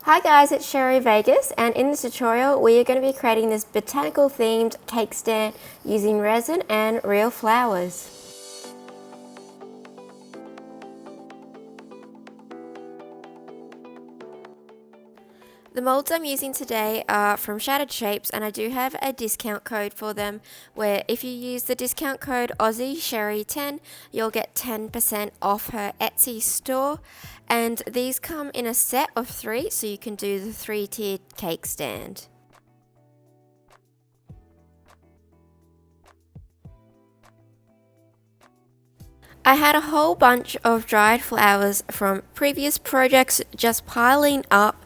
Hi guys, it's Sherry Vegas, and in this tutorial we are going to be creating this botanical themed cake stand using resin and real flowers. The molds I'm using today are from Shattered Shapes, and I do have a discount code for them where if you use the discount code Aussie Sherry 10 you'll get 10% off her Etsy store. And these come in a set of 3, so you can do the 3-tiered cake stand. I had a whole bunch of dried flowers from previous projects just piling up,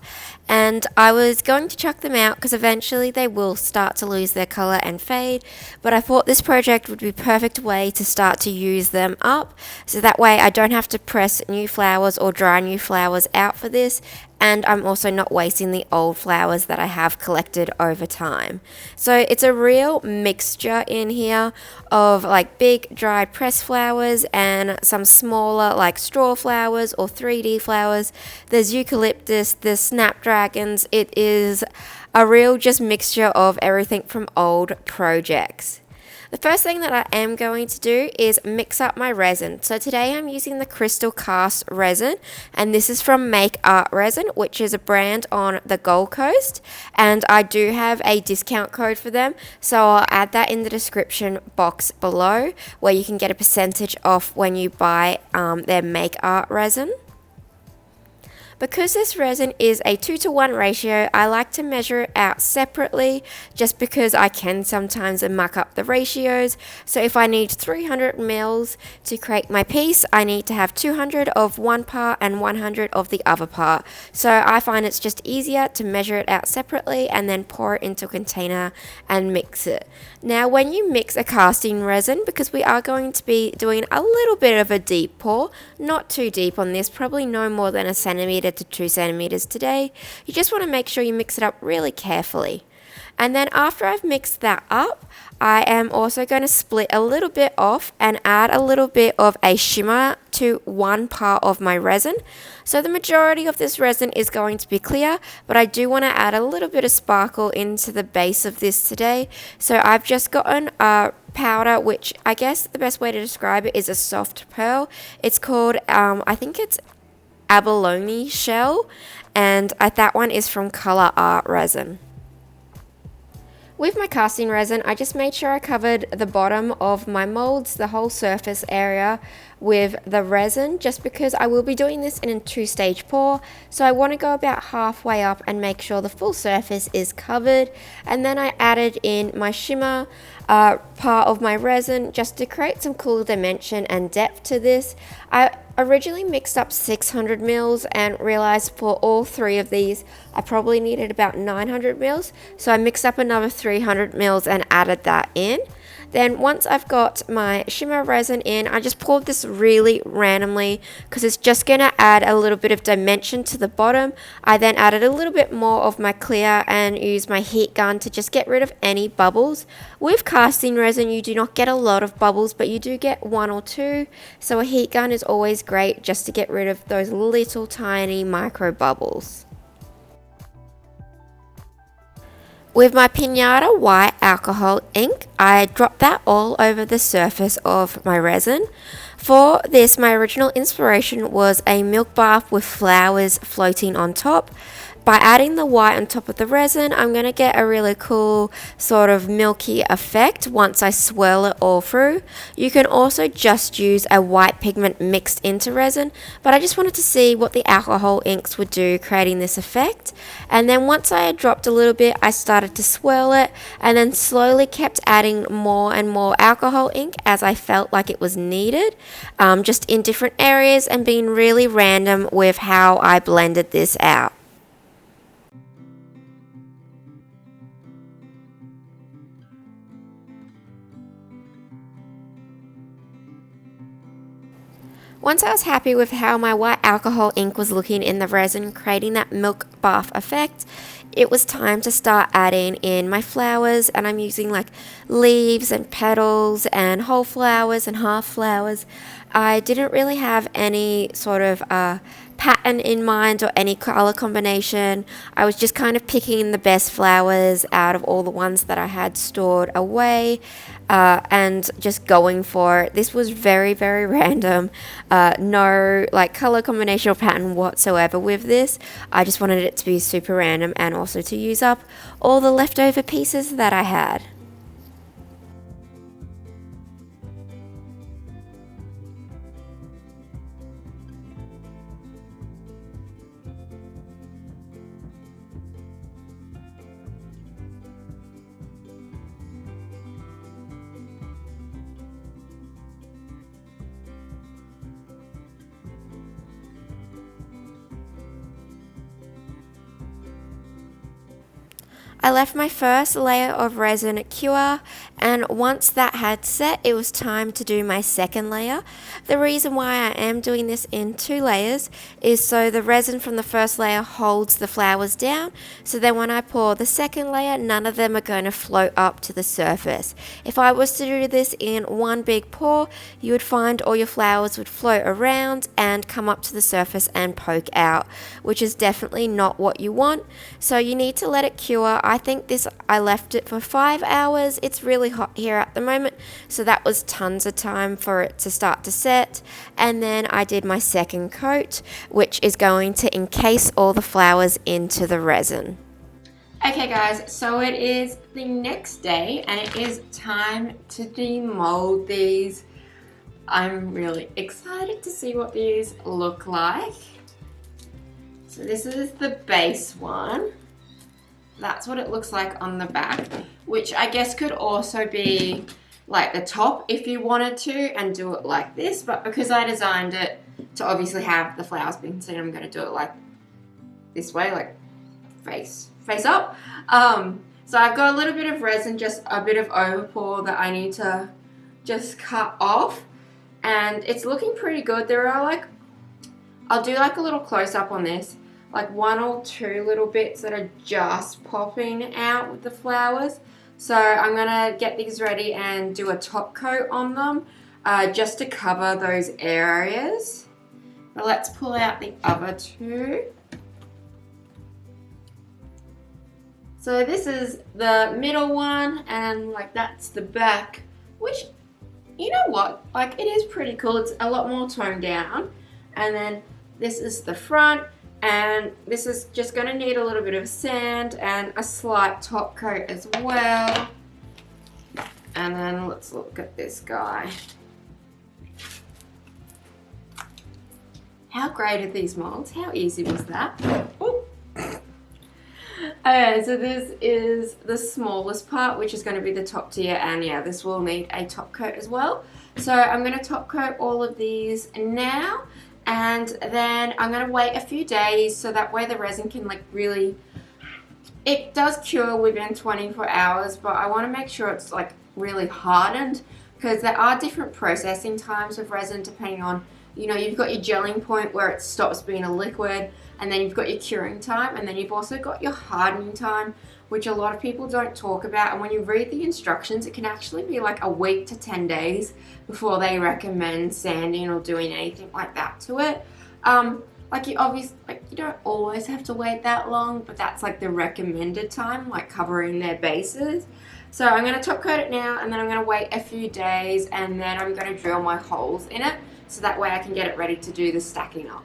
and I was going to chuck them out because eventually they will start to lose their colour and fade, but I thought this project would be a perfect way to start to use them up, so that way I don't have to press new flowers or dry new flowers out for this, and I'm also not wasting the old flowers that I have collected over time. So it's a real mixture in here of like big dried pressed flowers and some smaller like straw flowers or 3D flowers. There's eucalyptus, there's snapdragons. It is a real just mixture of everything from old projects. The first thing that I am going to do is mix up my resin. So today I'm using the Crystal Cast resin, and this is from Make Art Resin, which is a brand on the Gold Coast, and I do have a discount code for them, so I'll add that in the description box below where you can get a percentage off when you buy their Make Art resin. Because this resin is a 2-to-1 ratio, I like to measure it out separately just because I can sometimes muck up the ratios. So if I need 300 mils to create my piece, I need to have 200 of one part and 100 of the other part. So I find it's just easier to measure it out separately and then pour it into a container and mix it. Now when you mix a casting resin, because we are going to be doing a little bit of a deep pour, not too deep on this, probably no more than 1 centimeter to 2 centimeters today, you just want to make sure you mix it up really carefully. And then after I've mixed that up, I am also going to split a little bit off and add a little bit of a shimmer to one part of my resin. So the majority of this resin is going to be clear, but I do want to add a little bit of sparkle into the base of this today. So I've just gotten a powder, which I guess the best way to describe it is a soft pearl. It's called, I think it's abalone shell, and that one is from Color Art Resin. With my casting resin, I just made sure I covered the bottom of my molds, the whole surface area, with the resin, just because I will be doing this in a 2-stage pour, so I want to go about halfway up and make sure the full surface is covered. And then I added in my shimmer part of my resin just to create some cool dimension and depth to this. I originally mixed up 600 mils and realized for all 3 of these I probably needed about 900 mils, so I mixed up another 300 mils and added that in. Then once I've got my shimmer resin in, I just poured this really randomly because it's just going to add a little bit of dimension to the bottom. I then added a little bit more of my clear and used my heat gun to just get rid of any bubbles. With casting resin you do not get a lot of bubbles, but you do get 1 or 2, so a heat gun is always great just to get rid of those little tiny micro bubbles. With my Pinata white alcohol ink, I dropped that all over the surface of my resin. For this, my original inspiration was a milk bath with flowers floating on top. By adding the white on top of the resin, I'm going to get a really cool sort of milky effect once I swirl it all through. You can also just use a white pigment mixed into resin, but I just wanted to see what the alcohol inks would do creating this effect. And then once I had dropped a little bit, I started to swirl it and then slowly kept adding more and more alcohol ink as I felt like it was needed, just in different areas, and being really random with how I blended this out. Once I was happy with how my white alcohol ink was looking in the resin, creating that milk bath effect, it was time to start adding in my flowers, and I'm using like leaves and petals and whole flowers and half flowers. I didn't really have any sort of pattern in mind or any color combination. I was just kind of picking the best flowers out of all the ones that I had stored away, and just going for it. This was very, very random. No like color combination or pattern whatsoever with this. I just wanted it to be super random and also to use up all the leftover pieces that I had. I left my first layer of resin cure, and once that had set, it was time to do my second layer. The reason why I am doing this in 2 layers is so the resin from the first layer holds the flowers down, so then when I pour the second layer, none of them are going to float up to the surface. If I was to do this in one big pour, you would find all your flowers would float around and come up to the surface and poke out, which is definitely not what you want. So you need to let it cure. I think I left it for 5 hours. It's really hot here at the moment, so that was tons of time for it to start to set. And then I did my second coat, which is going to encase all the flowers into the resin. Okay guys, so it is the next day and it is time to demold these. I'm really excited to see what these look like. So this is the base one. That's what it looks like on the back, which I guess could also be like the top if you wanted to and do it like this, but because I designed it to obviously have the flowers being seen, I'm going to do it like this way, like face up. So I've got a little bit of resin, just a bit of overpour that I need to just cut off, and it's looking pretty good. There are like, I'll do like a little close up on this, like 1 or 2 little bits that are just popping out with the flowers. So I'm gonna get these ready and do a top coat on them, just to cover those areas. But let's pull out the other 2. So this is the middle one, and like that's the back, which, you know what, like it is pretty cool. It's a lot more toned down. And then this is the front. And this is just going to need a little bit of sand and a slight top coat as well. And then let's look at this guy. How great are these molds? How easy was that? Ooh. Okay, so this is the smallest part, which is going to be the top tier, and yeah, this will need a top coat as well. So I'm going to top coat all of these now. And then I'm going to wait a few days so that way the resin can like really, it does cure within 24 hours, but I want to make sure it's like really hardened, because there are different processing times of resin depending on, you know, you've got your gelling point where it stops being a liquid, and then you've got your curing time, and then you've also got your hardening time, which a lot of people don't talk about. And when you read the instructions, it can actually be like a week to 10 days before they recommend sanding or doing anything like that to it. Like you don't always have to wait that long, but that's like the recommended time, like covering their bases. So I'm going to top coat it now, and then I'm going to wait a few days, and then I'm going to drill my holes in it so that way I can get it ready to do the stacking up.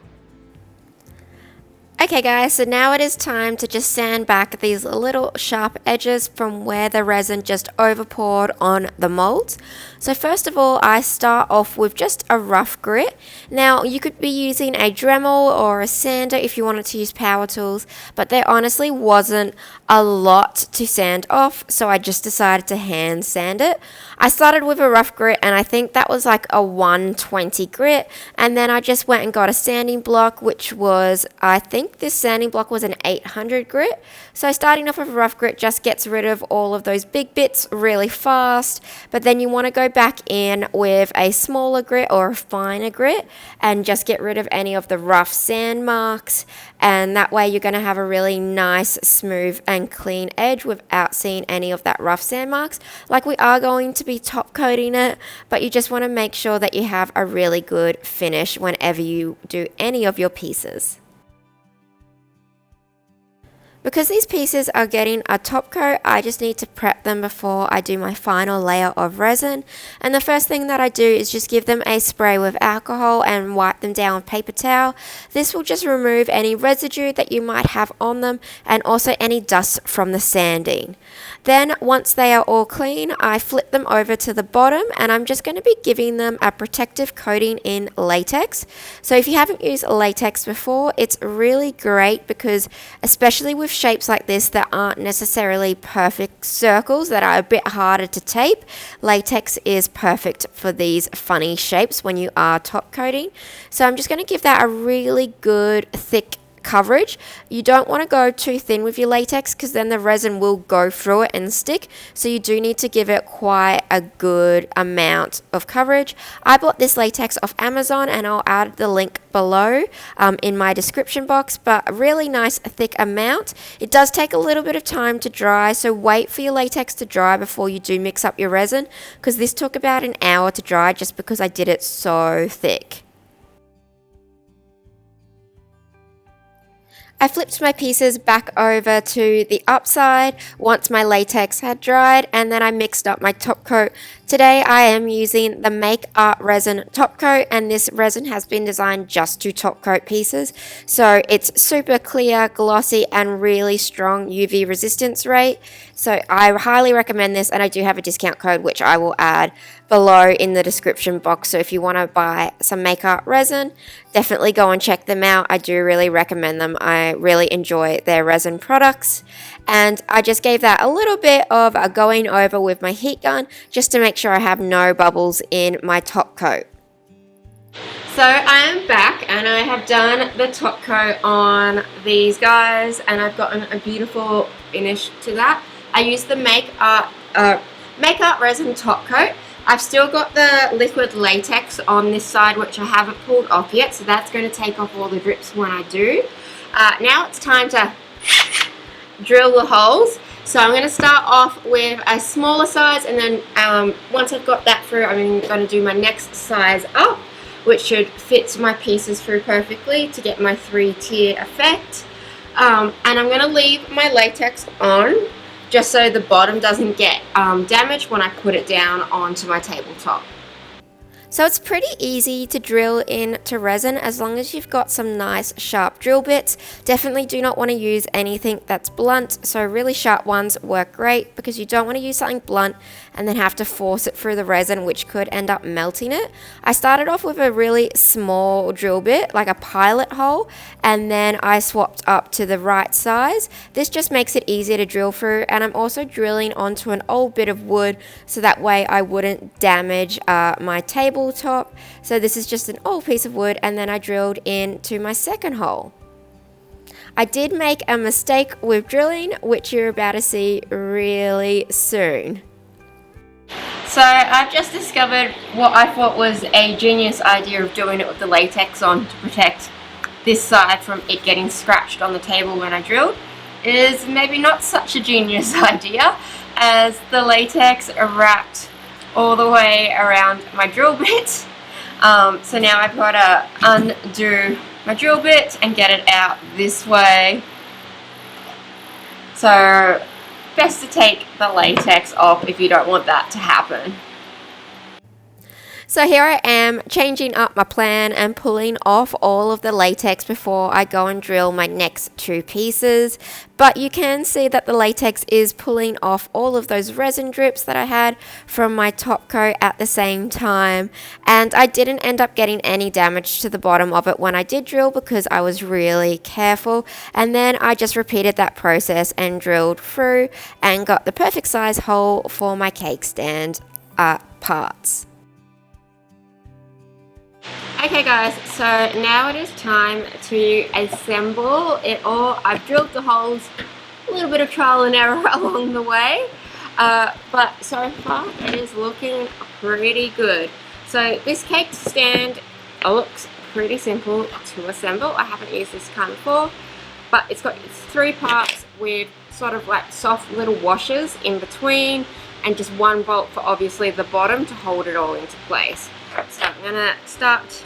Okay guys, so now it is time to just sand back these little sharp edges from where the resin just overpoured on the molds. So first of all, I start off with just a rough grit. Now you could be using a Dremel or a sander if you wanted to use power tools, but there honestly wasn't a lot to sand off, so I just decided to hand sand it. I started with a rough grit, and I think that was like a 120 grit, and then I just went and got a sanding block, which was, I think, think this sanding block was an 800 grit. So starting off with a rough grit just gets rid of all of those big bits really fast, but then you want to go back in with a smaller grit or a finer grit and just get rid of any of the rough sand marks, and that way you're going to have a really nice, smooth and clean edge without seeing any of that rough sand marks. Like, we are going to be top coating it, but you just want to make sure that you have a really good finish whenever you do any of your pieces. Because these pieces are getting a top coat, I just need to prep them before I do my final layer of resin. And the first thing that I do is just give them a spray with alcohol and wipe them down with paper towel. This will just remove any residue that you might have on them and also any dust from the sanding. Then once they are all clean, I flip them over to the bottom and I'm just going to be giving them a protective coating in latex. So if you haven't used latex before, it's really great because especially with shapes like this that aren't necessarily perfect circles, that are a bit harder to tape, latex is perfect for these funny shapes when you are top coating. So I'm just going to give that a really good thick coverage. You don't want to go too thin with your latex because then the resin will go through it and stick, so you do need to give it quite a good amount of coverage. I bought this latex off Amazon and I'll add the link below in my description box, but a really nice thick amount. It does take a little bit of time to dry, so wait for your latex to dry before you do mix up your resin, because this took about an hour to dry just because I did it so thick. I flipped my pieces back over to the upside once my latex had dried, and then I mixed up my top coat. Today I am using the Make Art Resin Top Coat, and this resin has been designed just to top coat pieces. So it's super clear, glossy and really strong UV resistance rate. So I highly recommend this, and I do have a discount code which I will add below in the description box. So if you want to buy some Make Art resin, definitely go and check them out. I do really recommend them. I really enjoy their resin products. And I just gave that a little bit of a going over with my heat gun just to make sure I have no bubbles in my top coat. So I am back and I have done the top coat on these guys and I've gotten a beautiful finish to that. I used the Make Art Resin Top Coat. I've still got the liquid latex on this side which I haven't pulled off yet, so that's going to take off all the drips when I do. Now it's time to drill the holes. So I'm going to start off with a smaller size, and then once I've got that through, I'm going to do my next size up, which should fit my pieces through perfectly to get my 3-tier effect. And I'm going to leave my latex on just so the bottom doesn't get damaged when I put it down onto my tabletop. So it's pretty easy to drill into resin as long as you've got some nice sharp drill bits. Definitely do not want to use anything that's blunt, so really sharp ones work great because you don't want to use something blunt and then have to force it through the resin, which could end up melting it. I started off with a really small drill bit, like a pilot hole, and then I swapped up to the right size. This just makes it easier to drill through, and I'm also drilling onto an old bit of wood so that way I wouldn't damage my tabletop. So this is just an old piece of wood, and then I drilled into my second hole. I did make a mistake with drilling, which you're about to see really soon. So I've just discovered what I thought was a genius idea of doing it with the latex on to protect this side from it getting scratched on the table when I drilled. It is maybe not such a genius idea, as the latex wrapped all the way around my drill bit. So now I've got to undo my drill bit and get it out this way. So best to take the latex off if you don't want that to happen. So here I am changing up my plan and pulling off all of the latex before I go and drill my next two pieces. But you can see that the latex is pulling off all of those resin drips that I had from my top coat at the same time. And I didn't end up getting any damage to the bottom of it when I did drill because I was really careful. And then I just repeated that process and drilled through and got the perfect size hole for my cake stand parts. Okay guys, so now it is time to assemble it all. I've drilled the holes, a little bit of trial and error along the way, but so far it is looking pretty good. So this cake stand looks pretty simple to assemble. I haven't used this kind before, but it's got its 3 parts with sort of like soft little washers in between and just 1 bolt for obviously the bottom to hold it all into place. So I'm gonna start.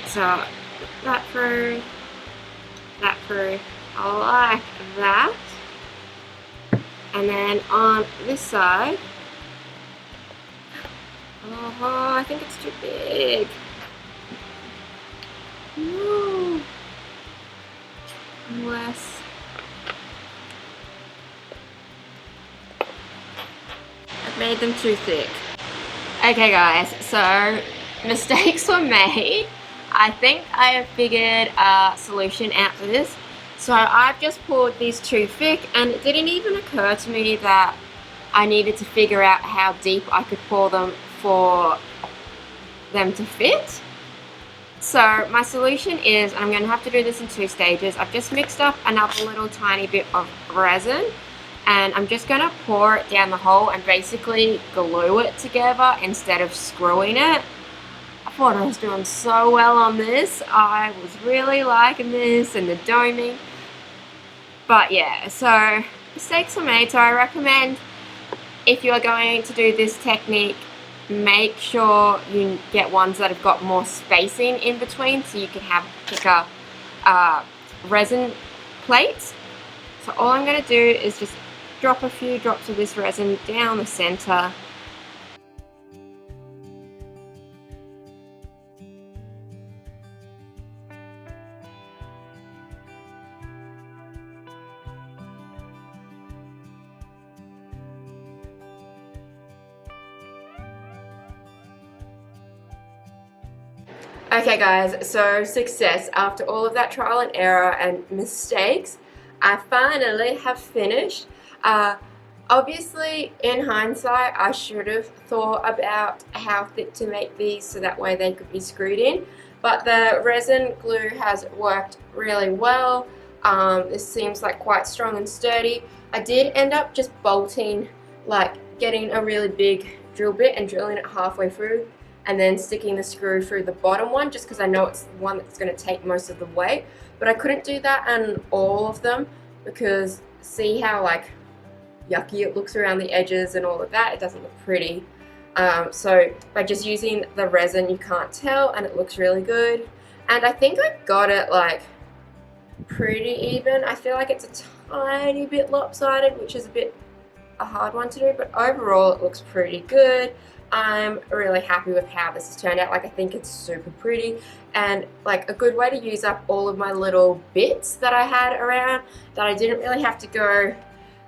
So that through, I like that. And then on this side, oh, I think it's too big. No. Unless I've made them too thick. Okay guys, so mistakes were made. I think I have figured a solution out for this. So I've just poured these too thick, and it didn't even occur to me that I needed to figure out how deep I could pour them for them to fit. So my solution is, and I'm going to have to do this in 2 stages, I've just mixed up another little tiny bit of resin, and I'm just going to pour it down the hole and basically glue it together instead of screwing it. I thought I was doing so well on this. I was really liking this and the doming. But yeah, so mistakes were made. So I recommend, if you are going to do this technique, make sure you get ones that have got more spacing in between so you can have thicker resin plates. So all I'm going to do is just drop a few drops of this resin down the center. Okay guys, so success. After all of that trial and error and mistakes, I finally have finished. Obviously, in hindsight, I should have thought about how thick to make these so that way they could be screwed in. But the resin glue has worked really well. This seems like quite strong and sturdy. I did end up just bolting, like getting a really big drill bit and drilling it halfway through, and then sticking the screw through the bottom one, just because I know it's the one that's going to take most of the weight. But I couldn't do that on all of them, because see how like yucky it looks around the edges and all of that? It doesn't look pretty. So by just using the resin, you can't tell, and it looks really good. And I think I got it like pretty even. I feel like it's a tiny bit lopsided, which is a hard one to do, but overall it looks pretty good. I'm really happy with how this has turned out. Like, I think it's super pretty, and like a good way to use up all of my little bits that I had around that I didn't really have to go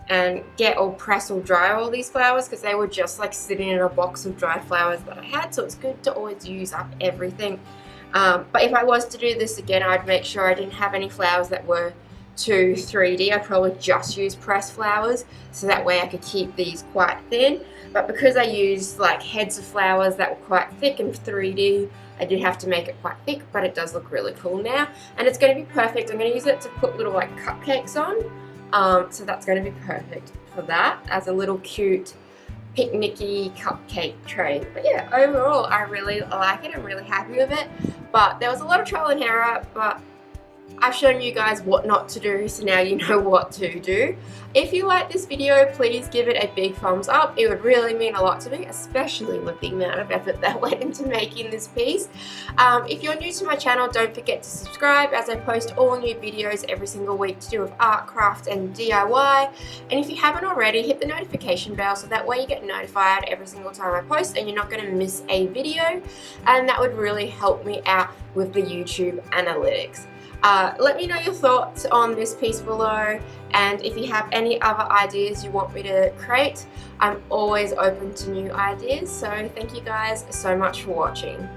and get or press or dry all these flowers, because they were just like sitting in a box of dried flowers that I had. So it's good to always use up everything. But if I was to do this again, I'd make sure I didn't have any flowers that were too 3D. I'd probably just use pressed flowers, so that way I could keep these quite thin. But because I used like heads of flowers that were quite thick and 3D, I did have to make it quite thick, but it does look really cool now. And it's going to be perfect. I'm going to use it to put little like cupcakes on. So that's going to be perfect for that, as a little cute picnicky cupcake tray. But yeah, overall I really like it. I'm really happy with it. But there was a lot of trial and error, but I've shown you guys what not to do, so now you know what to do. If you like this video, please give it a big thumbs up. It would really mean a lot to me, especially with the amount of effort that went into making this piece. If you're new to my channel, don't forget to subscribe, as I post all new videos every single week to do with art, craft and DIY. And if you haven't already, hit the notification bell so that way you get notified every single time I post and you're not going to miss a video. And that would really help me out with the YouTube analytics. Let me know your thoughts on this piece below, and if you have any other ideas you want me to create, I'm always open to new ideas. So thank you guys so much for watching.